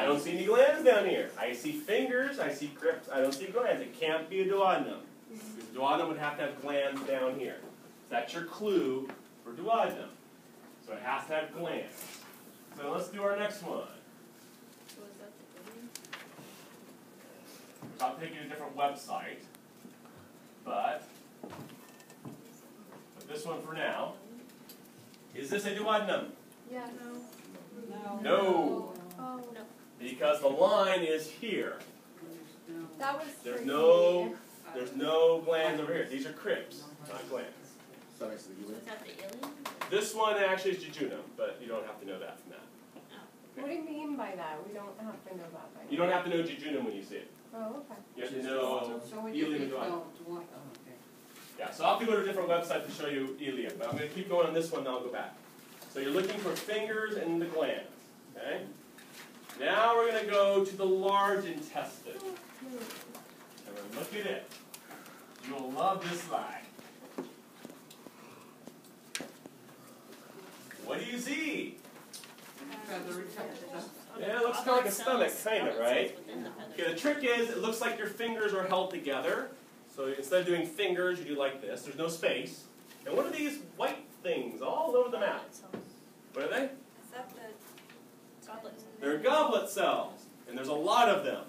don't see any glands down here. I see fingers, I see crypts, I don't see glands. It can't be a duodenum. Because duodenum would have to have glands down here. So that's your clue for duodenum. So it has to have glands. So let's do our next one. I'll take you to a different website, but this one for now. Is this a duodenum? Yeah. No. No. Oh. No. Because the line is here. That was There's no glands over here. These are crypts, not glands. So is that the ileum? This one actually is jejunum, but you don't have to know that from that. What do you mean by that? We don't have to know that by now. You don't have to know jejunum when you see it. Oh, okay. You have to know ileum and duodenum. Yeah, so I'll have to go to a different website to show you ileum, but I'm going to keep going on this one, then I'll go back. So you're looking for fingers and the glands, okay? Now we're going to go to the large intestine. And we're going to look at it. You'll love this slide. What do you see? Yeah, it looks kind of like a stomach, kind of, right? Okay, the trick is, it looks like your fingers are held together. So instead of doing fingers, you do like this. There's no space. And what are these white things all over the map? What are they? Is that the goblet? They're goblet cells. And there's a lot of them.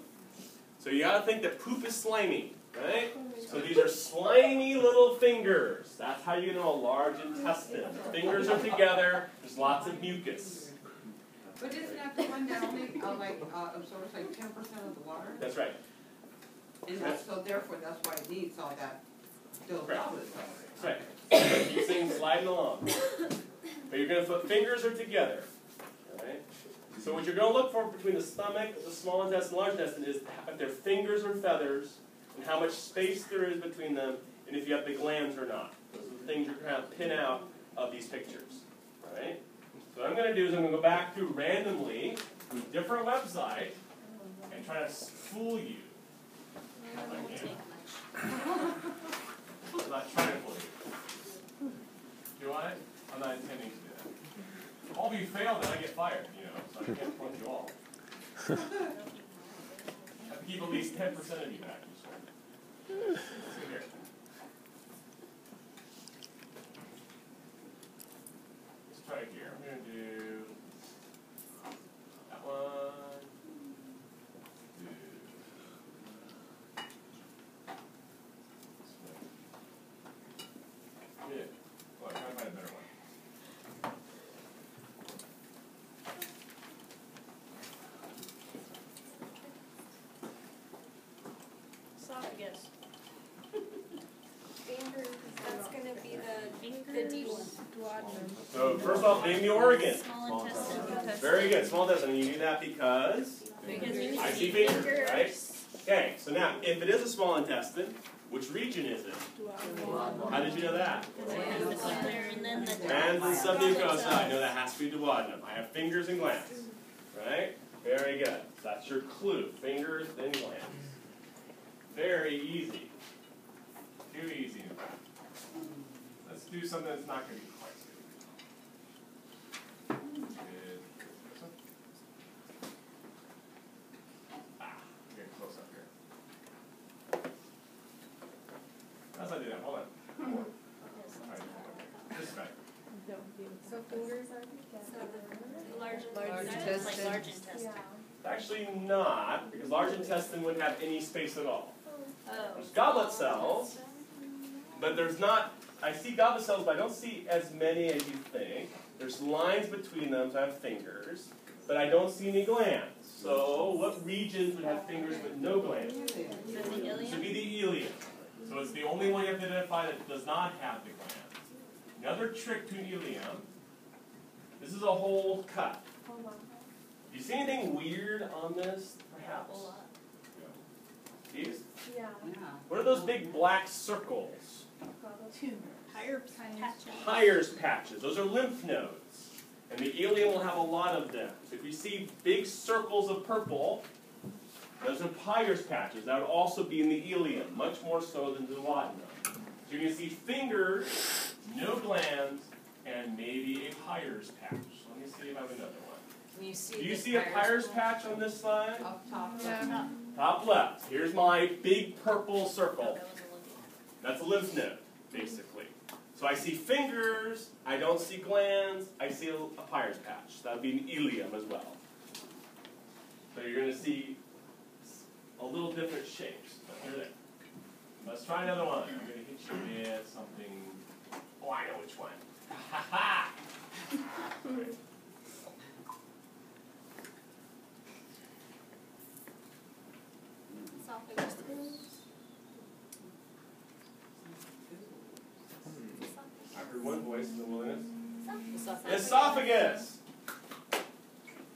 So you got to think that poop is slimy, right? So these are slimy little fingers. That's how you know a large intestine. Fingers are together. There's lots of mucus. But isn't that the one that only absorbs like 10% of the water? That's right. And that's, so therefore that's why it needs all that still goblet cells. That's right. These things sliding along. But you're going to put fingers are together. Right? So what you're going to look for between the stomach, the small intestine, and large intestine is if they're fingers or feathers, and how much space there is between them, and if you have the glands or not. Those are the things you're going to pin out of these pictures. Right? So what I'm going to do is I'm going to go back through randomly to a different website and try to fool you. I'm not trying to fool you. Do I? I'm not intending to do that. All of you fail, then I get fired, you know, so I can't plunge you all. I have to keep at least 10% of you back each one. Let's see here. Let's try it here. I'm going to do that one. Good. Well, I'm trying to find a better one. Esophagus. Fingers. That's going to be the D one. So first off, name the organ. Small intestine. Very good. Small intestine. You do that because I see fingers, right? Okay, so now, if it is a small intestine, which region is it? How did you know that? And the submucosa. I know that has to be duodenum. I have fingers and glands. Right? Very good. That's your clue. Fingers, then glands. Very easy. Too easy. Let's do something that's not going to be quite so easy. Getting close up here. How does I do that? Hold on. This way. So fingers are together. Large intestine. Like large intestine. Actually not, because large intestine wouldn't have any space at all. Oh. There's goblet cells, but there's not, I see goblet cells, but I don't see as many as you think. There's lines between them, so I have fingers, but I don't see any glands. So what regions would have fingers with no glands? This would be the ileum. So it's the only one you have to identify that does not have the glands. Another trick to an ileum, this is a whole cut. Do you see anything weird on this, perhaps? These? Yeah. What are those big black circles? Hires patches. Those are lymph nodes. And the ileum will have a lot of them. So if you see big circles of purple, those are Peyer's patches. That would also be in the ileum, much more so than the duodenum. So you're going to see fingers, no glands, and maybe a Peyer's patch. Let me see if I have another one. Do you see a Peyer's patch on this slide? Up top. Yeah. Top left. Here's my big purple circle. That's a lymph node, basically. So I see fingers, I don't see glands, I see a Peyer's patch. That would be an ileum as well. So you're going to see a little different shapes, but they're there. Let's try another one. I'm going to hit you with something. Oh, I know which one. Ha ha! Right. I heard one voice in the wilderness. Esophagus!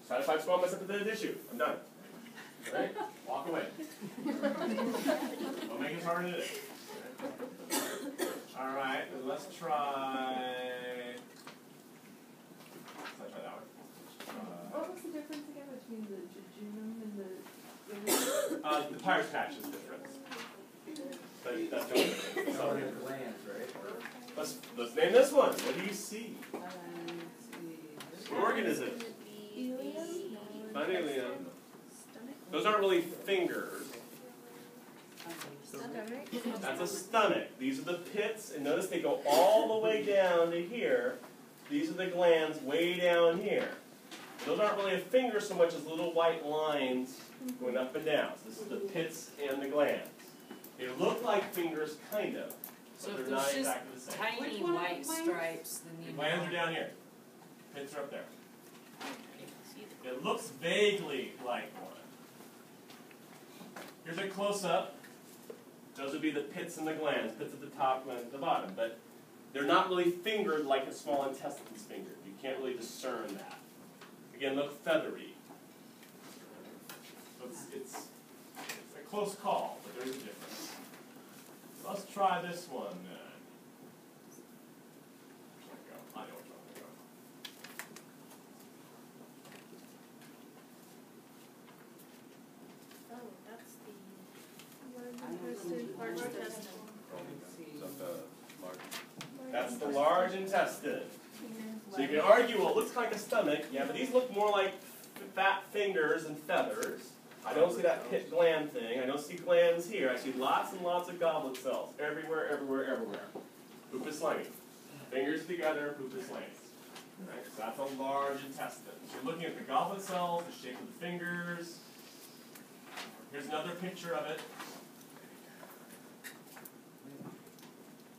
Try to find small mess up the tissue. I'm done. All right? Walk away. Don't make it harder than it is. All right, let's try. Let's try that one. What was the difference again between the jejunum and the The Peyer's patch is different. That's Glands, right? Let's name this one. What do you see? What organ is it? Not ileum. Those aren't really fingers. That's a stomach. These are the pits, and notice they go all the way down to here. These are the glands way down here. Those aren't really a finger so much as little white lines going up and down. So this is the pits and the glands. They look like fingers, kind of, So but if they're not there's just exactly the same. tiny white stripes, then The you glands are down here. Pits are up there. It looks vaguely like one. Here's a close-up. Those would be the pits and the glands, pits at the top, glands at the bottom. But they're not really fingered like a small intestine's fingered. You can't really discern that. Again, look feathery. So it's a close call, but there is a difference. So let's try this one then. I know which one to go. Oh, that's the large intestine. That's the large intestine. So you can argue, well, it looks like a stomach. Yeah, but these look more like fat fingers and feathers. I don't see that pit gland thing. I don't see glands here. I see lots and lots of goblet cells. Everywhere, everywhere, everywhere. Pupus lining. Fingers together, pupus lining. Right, so that's a large intestine. So you're looking at the goblet cells, the shape of the fingers. Here's another picture of it.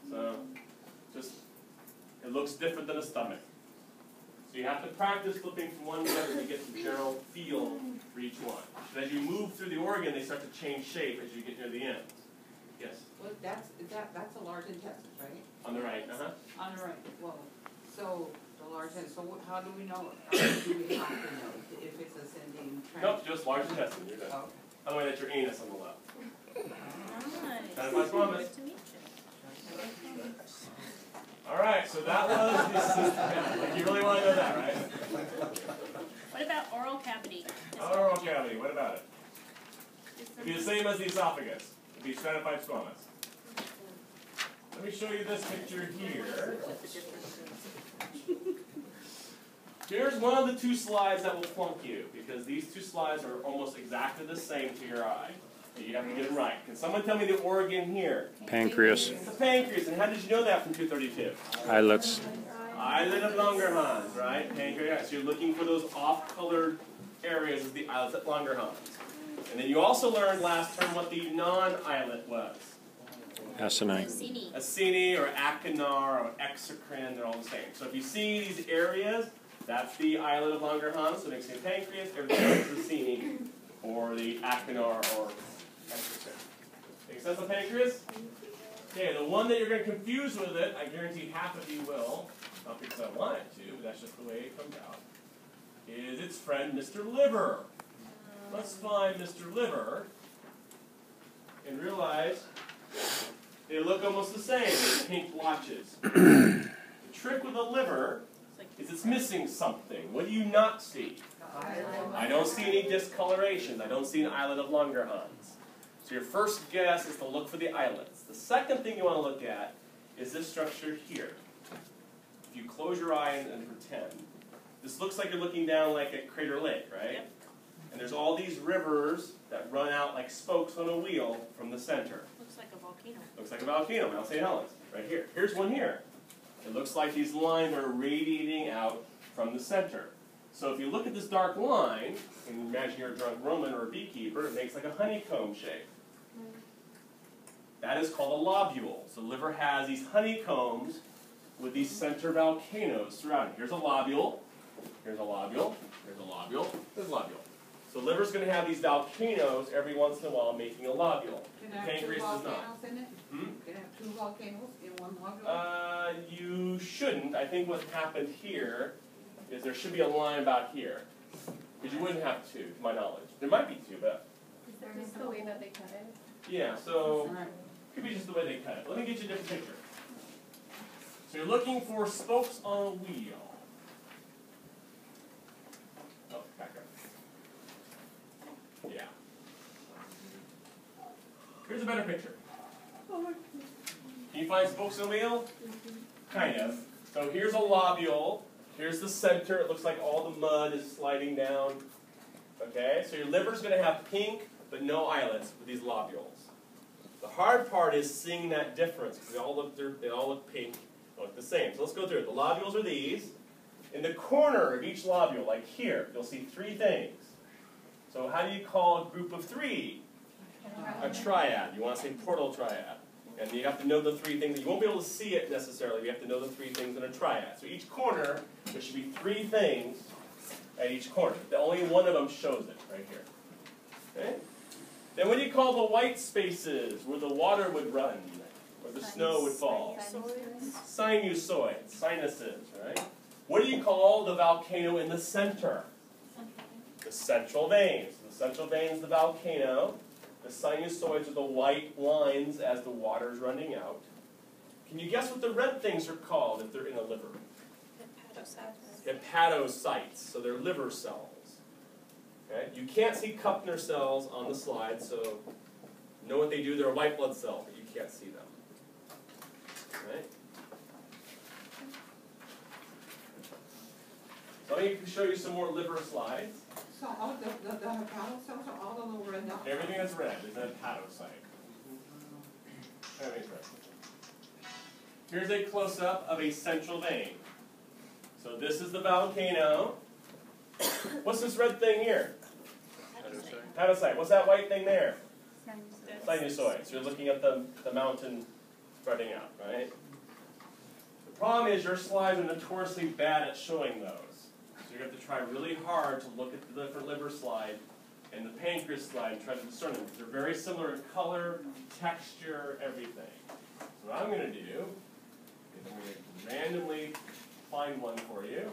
So, it looks different than a stomach. So you have to practice flipping from one to the other to get the general feel for each one. And as you move through the organ, they start to change shape as you get near the end. Yes? Well, that's a large intestine, right? On the right, On the right, well, so the large intestine, so how do we know, or do we have to know if it's ascending trend? Nope, just large intestine, you're done. Oh. By the way, that's your anus on the left. Nice. That's my promise. Good to meet you. Alright, so that was the system. Like, you really want to know that, right? What about oral cavity? Oral cavity, what about it? It'd be the same as the esophagus. It'd be stratified squamous. Let me show you this picture here. Here's one of the two slides that will flunk you, because these two slides are almost exactly the same to your eye. You have to get them right. Can someone tell me the organ here? Pancreas. It's the pancreas. And how did you know that from 232? Islets. Islet of Langerhans, right? Pancreas. So you're looking for those off-colored areas of the islets at Langerhans. And then you also learned last term what the non-islet was. Asinine. Acini or acinar or exocrine, they're all the same. So if you see these areas, that's the islet of Langerhans. So next to the pancreas, everything else is acini or the acinar or exocrine. Make sense of pancreas? Okay, the one that you're going to confuse with it, I guarantee half of you will, not because I want it to, but that's just the way it comes out, is its friend Mr. Liver. Let's find Mr. Liver and realize they look almost the same, these pink blotches. The trick with the liver is it's missing something. What do you not see? I don't see any discolorations. I don't see an islet of Langerhans. So your first guess is to look for the islets. The second thing you want to look at is this structure here. If you close your eye and pretend, this looks like you're looking down like at Crater Lake, right? Yep. And there's all these rivers that run out like spokes on a wheel from the center. Looks like a volcano. Looks like a volcano, Mount St. Helens, right here. Here's one here. It looks like these lines are radiating out from the center. So if you look at this dark line, and imagine you're a drunk Roman or a beekeeper, it makes like a honeycomb shape. That is called a lobule. So the liver has these honeycombs with these center volcanoes surrounding. Here's a lobule, here's a lobule, here's a lobule, here's a lobule. So the liver's going to have these volcanoes every once in a while making a lobule. Can I have two Pancreas does not. volcanoes in it? Hmm? Can I have two volcanoes in one lobule? You shouldn't. I think what happened here is there should be a line about here. Because you wouldn't have two, to my knowledge. There might be two, but... Is there just the way that they cut it? Yeah, so... Could be just the way they cut it. Let me get you a different picture. So you're looking for spokes on a wheel. Oh, back up. Yeah. Here's a better picture. Can you find spokes on a wheel? Kind of. So here's a lobule. Here's the center. It looks like all the mud is sliding down. Okay? So your liver's going to have pink but no islets with these lobules. The hard part is seeing that difference because they all look pink, they look the same. So let's go through it. The lobules are these. In the corner of each lobule, like here, you'll see three things. So how do you call a group of three? A triad. You want to say portal triad. And you have to know the three things. You won't be able to see it necessarily. You have to know the three things in a triad. So each corner, there should be three things at each corner. Only one of them shows it right here. Okay? Then what do you call the white spaces where the water would run, where the snow would fall? Sinusoids, sinuses, right? What do you call the volcano in the center? The central veins. The central vein is the volcano. The sinusoids are the white lines as the water's running out. Can you guess what the red things are called if they're in a liver? Hepatocytes. So they're liver cells. Okay? You can't see Kupner cells on the slide, so know what they do. They're a white blood cell, but you can't see them. Right? So let me show you some more liver slides. So all the hepatocytes are all the little red dots? Everything that's red is an hepatocyte. That makes sense. Here's a close-up of a central vein. So this is the volcano. What's this red thing here? Hepatocyte. What's that white thing there? Sinusoid. So you're looking at the mountain spreading out, right? The problem is your slides are notoriously bad at showing those. So you have to try really hard to look at the different liver slide and the pancreas slide and try to discern them. Because they're very similar in color, texture, everything. So what I'm going to do is I'm going to randomly find one for you.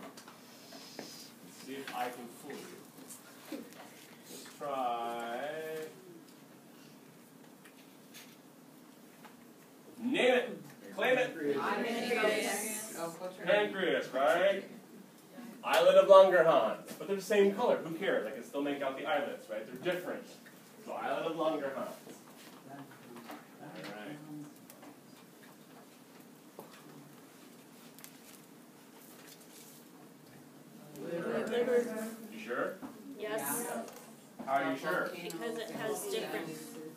See if I can fool you. Let's try. Name it. Claim it. Pancreas, right? Islet of Langerhans. But they're the same color. Who cares? I can still make out the islets, right? They're different. So Islet of Langerhans. Alright. Liver. You sure? Yes. How are you sure? Because it has different.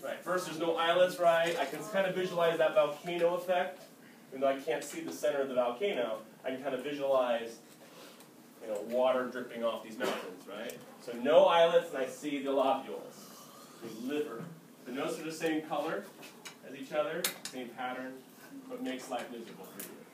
Right. First, there's no islets, right? I can kind of visualize that volcano effect. Even though I can't see the center of the volcano, I can kind of visualize, water dripping off these mountains, right? So no islets, and I see the lobules, the liver. The notes are the same color as each other, same pattern, but makes life miserable for you.